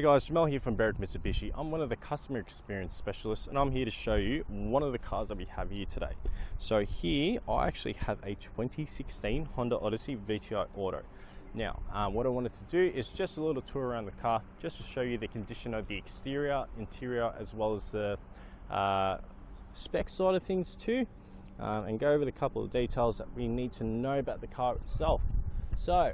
guys, Jamel here from Berwick Mitsubishi. I'm one of the customer experience specialists and I'm here to show you one of the cars that we have here today. So here I actually have a 2016 Honda Odyssey VTI Auto. Now what I wanted to do is just a little tour around the car just to show you the condition of the exterior, interior, as well as the spec side of things too, and go over the couple of details that we need to know about the car itself. So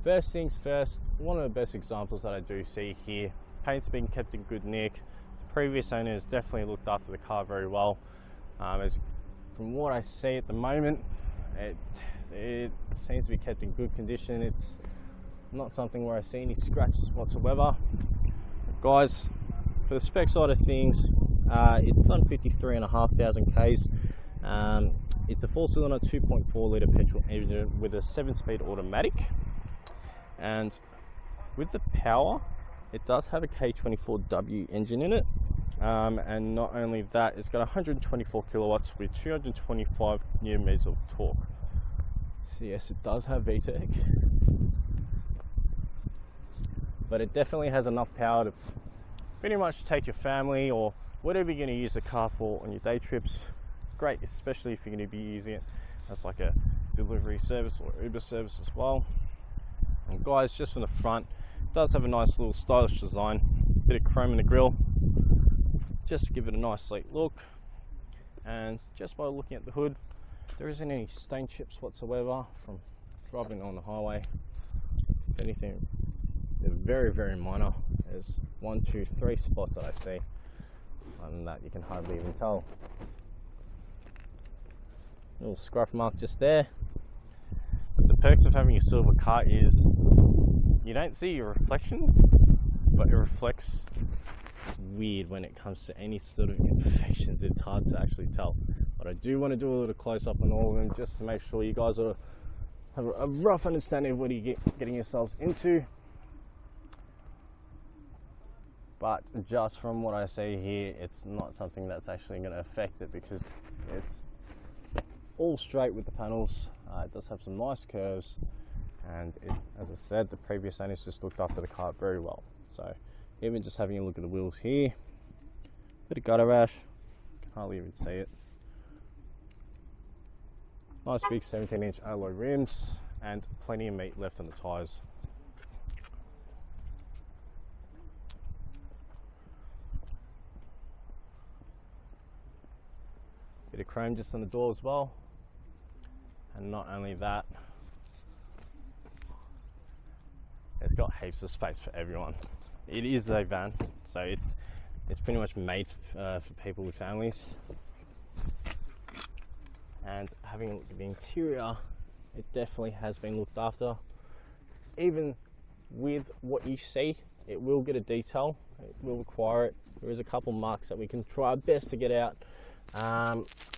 first things first, one of the best examples that I do see here, paint's been kept in good nick. The previous owner has definitely looked after the car very well. From what I see at the moment, it seems to be kept in good condition. It's not something where I see any scratches whatsoever. Guys, for the spec side of things, it's done 53,500 Ks. It's a 4-cylinder 2.4 litre petrol engine with a 7-speed automatic. And with the power, it does have a K24W engine in it, and not only that, it's got 124 kilowatts with 225 newton meters of torque. So yes, it does have VTEC, but it definitely has enough power to pretty much take your family or whatever you're going to use the car for on your day trips. Great, especially if you're going to be using it as like a delivery service or Uber service as well. And guys, just from the front, it does have a nice little stylish design, bit of chrome in the grille, just to give it a nice sleek look. And just by looking at the hood, there isn't any stain chips whatsoever from driving on the highway. If anything, they're very, very minor. There's 1, 2, 3 spots that I see. Other than that, you can hardly even tell. Little scruff mark just there. The perks of having a silver car is you don't see your reflection, but it reflects weird when it comes to any sort of imperfections. It's hard to actually tell, but I do want to do a little close up on all of them just to make sure you guys have a rough understanding of what you're getting yourselves into. But just from what I see here, it's not something that's actually going to affect it because it's all straight with the panels. It does have some nice curves, and as I said, the previous owners just looked after the car very well. So even just having a look at the wheels here, bit of gutter rash, can hardly even see it. Nice big 17-inch alloy rims and plenty of meat left on the tyres. Bit of chrome just on the door as well. And not only that, it's got heaps of space for everyone. It is a van, so it's pretty much made for people with families. And having a look at the interior, it definitely has been looked after. Even with what you see, it will get a detail. It will require it. There is a couple marks that we can try our best to get out,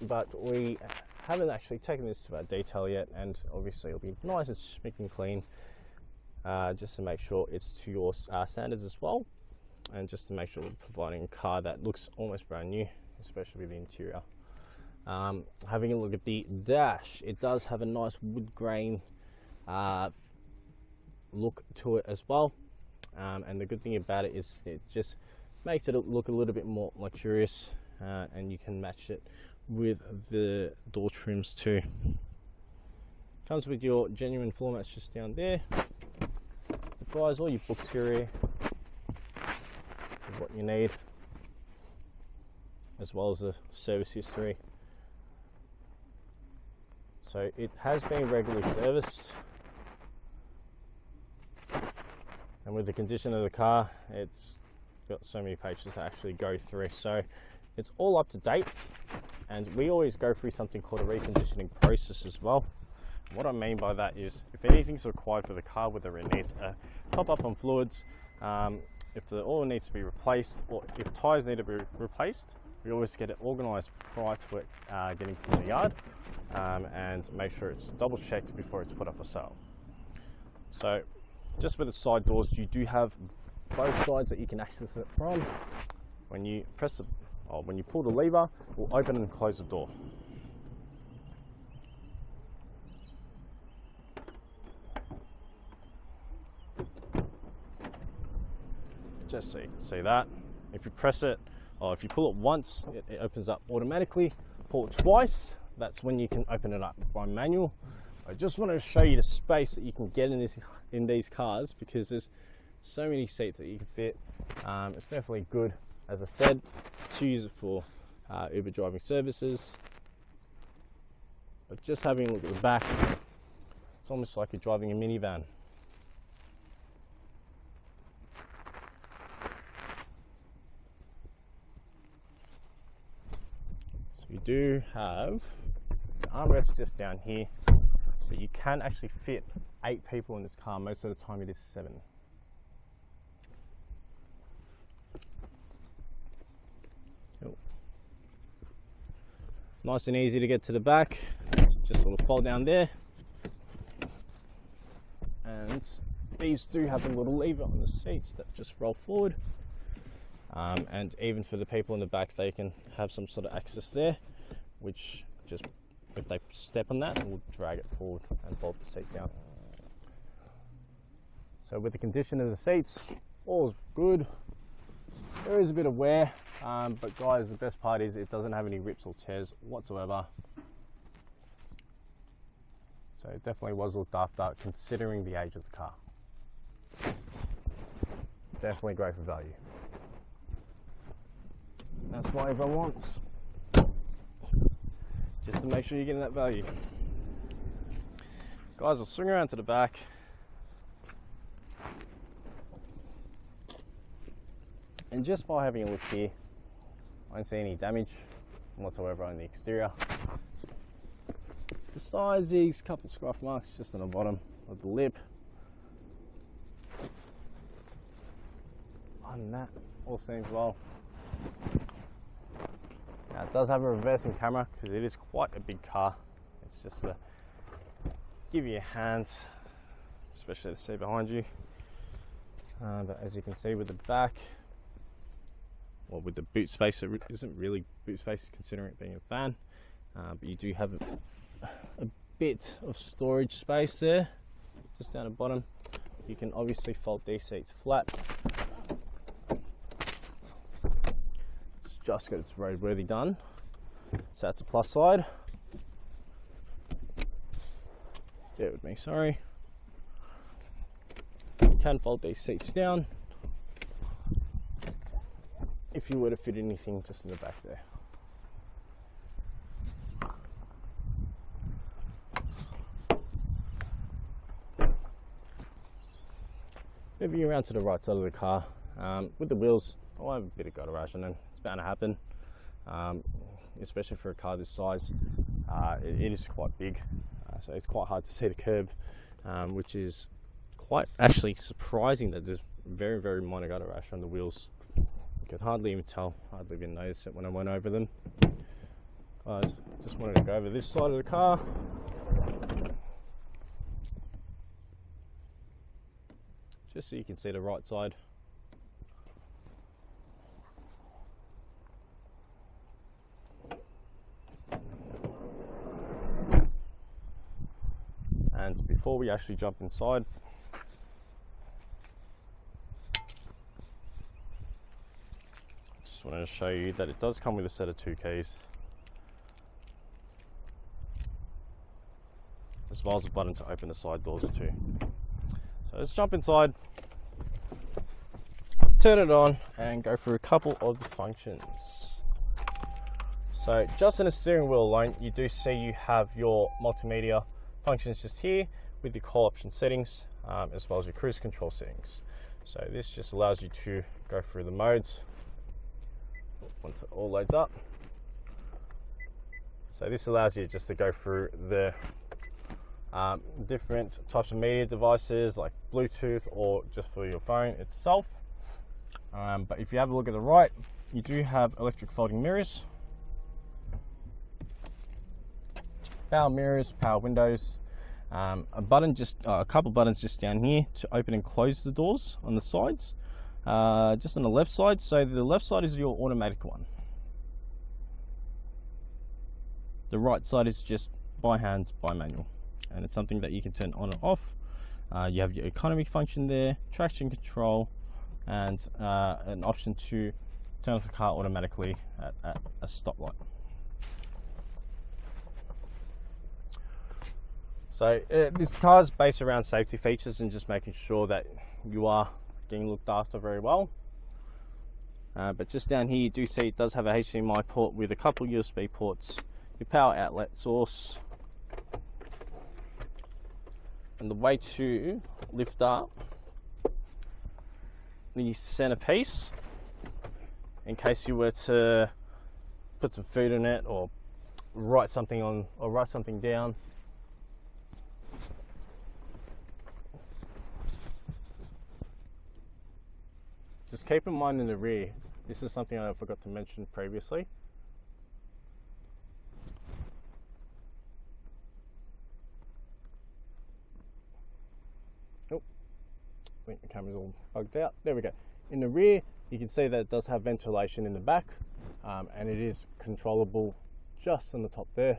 but we haven't actually taken this to our detail yet, and obviously it'll be nice and spick and clean, just to make sure it's to your standards as well, and just to make sure we're providing a car that looks almost brand new, especially with the interior. Having a look at the dash, it does have a nice wood grain look to it as well, and the good thing about it is it just makes it look a little bit more luxurious, and you can match it with the door trims too. Comes with your genuine floor mats just down there. Guys, all your books here is what you need, as well as the service history. So it has been regularly serviced, and with the condition of the car, it's got so many pages to actually go through. So it's all up to date. And we always go through something called a reconditioning process as well. What I mean by that is, if anything's required for the car, whether it needs a top up on fluids, if the oil needs to be replaced, or if tyres need to be replaced, we always get it organised prior to it getting from the yard, and make sure it's double checked before it's put up for sale. So just with the side doors, you do have both sides that you can access it from. When you pull the lever, we'll open and close the door. just so you can see that. If you press it, or if you pull it once, it opens up automatically. Pull it twice, that's when you can open it up by manual. I just wanted to show you the space that you can get in these cars, because there's so many seats that you can fit. It's definitely good, as I said, to use it for Uber driving services. But just having a look at the back, it's almost like you're driving a minivan. So you do have the armrest just down here, but you can actually fit 8 people in this car. Most of the time it is 7. Cool. Nice and easy to get to the back. Just sort of fold down there. And these do have a little lever on the seats that just roll forward. And even for the people in the back, they can have some sort of access there, which just, if they step on that, it will drag it forward and fold the seat down. So with the condition of the seats, all is good. There is a bit of wear, but guys, the best part is it doesn't have any rips or tears whatsoever. So it definitely was looked after considering the age of the car. Definitely great for value. That's what everyone wants. Just to make sure you're getting that value. Guys, we'll swing around to the back. And just by having a look here, I don't see any damage whatsoever on the exterior. Besides these couple scuff marks just on the bottom of the lip. Other than that, all seems well. Now it does have a reversing camera because it is quite a big car. It's just to give you a hand, especially to see behind you. But as you can see with the back, well, with the boot space, it isn't really boot space considering it being a van. But you do have a bit of storage space there, just down the bottom. You can obviously fold these seats flat. It's just got its roadworthy done, so that's a plus side. Bear with me, sorry. You can fold these seats down if you were to fit anything just in the back there. Moving around to the right side of the car, with the wheels, I'll have a bit of gutter rash on them. It's bound to happen, especially for a car this size. It is quite big, so it's quite hard to see the curb, which is quite actually surprising that there's very, very minor gutter rash on the wheels. You could hardly even tell, hardly even notice it when I went over them. Guys, just wanted to go over this side of the car. Just so you can see the right side. And before we actually jump inside, just wanted to show you that it does come with a set of 2 keys, as well as a button to open the side doors too. So let's jump inside, turn it on, and go through a couple of the functions. So just in the steering wheel alone, you do see you have your multimedia functions just here with your call option settings, as well as your cruise control settings. So this just allows you to go through the modes once it all loads up. So this allows you just to go through the different types of media devices like Bluetooth or just for your phone itself. But if you have a look at the right, you do have electric folding mirrors, power mirrors, power windows, a couple buttons just down here to open and close the doors on the sides, just on the left side. So the left side is your automatic one, the right side is just by hand, by manual, and it's something that you can turn on and off. You have your economy function there, traction control, and an option to turn off the car automatically at a stoplight. So this car is based around safety features and just making sure that you are getting looked after very well. But just down here you do see it does have a HDMI port with a couple USB ports, your power outlet source, and the way to lift up the centerpiece in case you were to put some food in it or write something on or write something down. Just keep in mind in the rear, this is something I forgot to mention previously. Oh, I think the camera's all bugged out. There we go. In the rear, you can see that it does have ventilation in the back, and it is controllable just on the top there.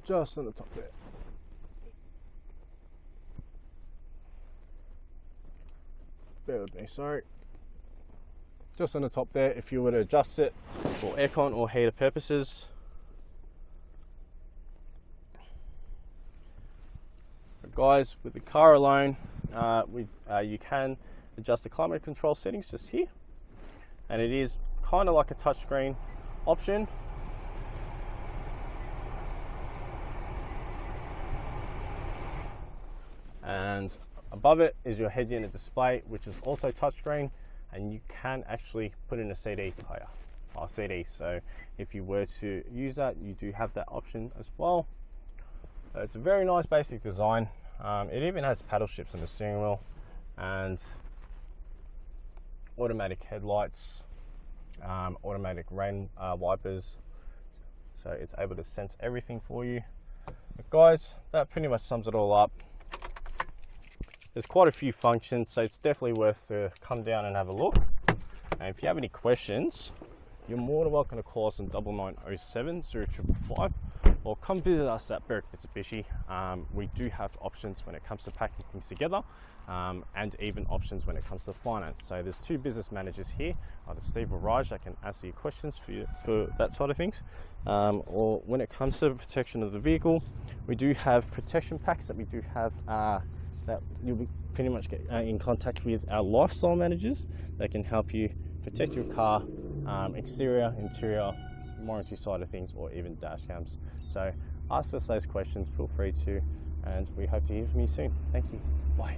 Just on the top there. Bear with me, sorry. Just on the top there, if you were to adjust it for aircon or heater purposes. But guys, with the car alone, you can adjust the climate control settings just here, and it is kind of like a touchscreen option. And above it is your head unit display, which is also touchscreen, and you can actually put in a CD player or CD. So if you were to use that, you do have that option as well. It's a very nice basic design. It even has paddle shifts on the steering wheel and automatic headlights, automatic rain wipers. So it's able to sense everything for you. But guys, that pretty much sums it all up. There's quite a few functions, so it's definitely worth to come down and have a look. And if you have any questions, you're more than welcome to call us on 9907 0555, or come visit us at Berwick Mitsubishi. We do have options when it comes to packing things together, and even options when it comes to finance. So there's two business managers here, either Steve or Raj, that can answer your questions for that side of things. Or when it comes to the protection of the vehicle, we do have protection packs that we do have that you'll be pretty much get in contact with our lifestyle managers that can help you protect your car, exterior, interior, warranty side of things, or even dash cams. So ask us those questions, feel free to, and we hope to hear from you soon. Thank you. Bye.